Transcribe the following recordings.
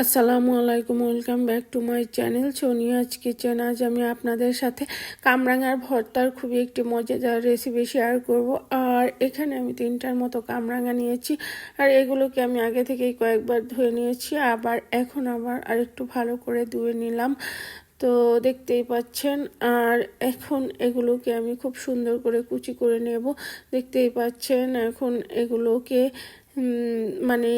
আসসালামু আলাইকুম, welcome back to my channel Sonia's kitchen. আজ আমি আপনাদের সাথে কামরাঙার ভর্তার খুবই একটি মজাদার রেসিপি শেয়ার করব। আর এখানে আমি 3টার মতো কামরাঙা নিয়েছি, আর এগুলোকে আমি আগে থেকেই কয়েকবার ধুয়ে নিয়েছি, এখন আবার আরেকটু ভালো করে ধুয়ে নিলাম। তো দেখতেই পাচ্ছেন। আর এখন এগুলোকে আমি খুব সুন্দর করে কুচি করে নেব। দেখতেই পাচ্ছেন এখন এগুলোকে মানে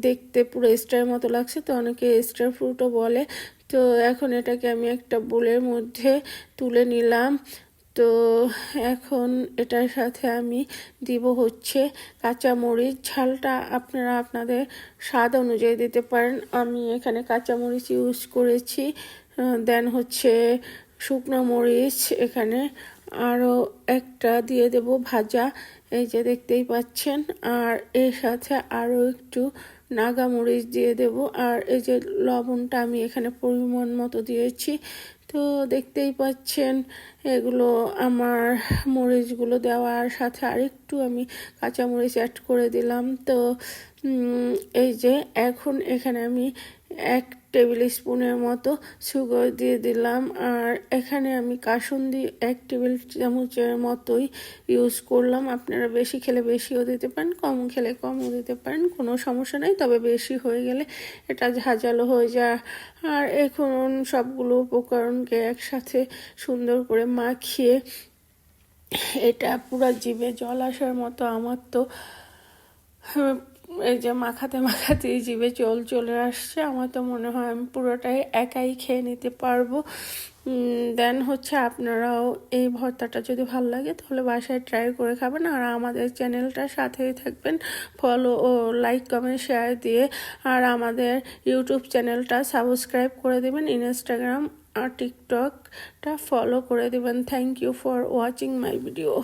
দেখতে পুরো স্টার মতো লাগছে, তো অনেকে স্টার ফ্রুটও বলে। তো এখন এটাকে আমি একটা বোলের মধ্যে তুলে নিলাম। তো এখন এটার সাথে আমি দিব হচ্ছে কাঁচামরিচ। ঝালটা আপনারা আপনাদের স্বাদ অনুযায়ী দিতে পারেন। আমি এখানে কাঁচামরিচ ইউজ করেছি। দেন হচ্ছে শুকনো মরিচ এখানে আরও একটা দিয়ে দেব ভাজা, এই যে দেখতেই পাচ্ছেন। আর এর সাথে আরও একটু নাগা মরিচ দিয়ে দেব। আর এই যে লবণটা আমি এখানে পরিমাণ মতো দিয়েছি। তো দেখতেই পাচ্ছেন এগুলো আমার মরিচগুলো দেওয়ার সাথে আরেকটু আমি কাঁচামরিচ অ্যাড করে দিলাম। তো এই যে এখন এখানে আমি 1 টেবিল স্পুনের মতো সুগার দিয়ে দিলাম। আর এখানে আমি কাসুন্দি 1 টেবিল চামচের মতোই ইউজ করলাম। আপনারা বেশি খেলে বেশিও দিতে পারেন, কম খেলে কমও দিতে পারেন, কোনো সমস্যা নেই। তবে বেশি হয়ে গেলে এটা ঝাঁঝালো হয়ে যায়। আর এখন সবগুলো উপকরণকে একসাথে সুন্দর করে মাখিয়ে এটা পুরো জিভে জল আসার মতো আমার তো এই যে মাখাতে মাখাতে জিভে জল চলে আসছে। আমার তো মনে হয় আমি পুরোটাই একাই খেয়ে নিতে পারবো। দেন হচ্ছে আপনারাও এই ভর্তাটা যদি ভালো লাগে তাহলে বাসায় ট্রাই করে খাবেন। আর আমাদের চ্যানেলটার সাথেই থাকবেন, ফলো ও লাইক কমেন্ট শেয়ার দিয়ে। আর আমাদের ইউটিউব চ্যানেলটা সাবস্ক্রাইব করে দেবেন, ইনস্টাগ্রাম আর টিকটকটা ফলো করে দেবেন। Thank you for watching my video.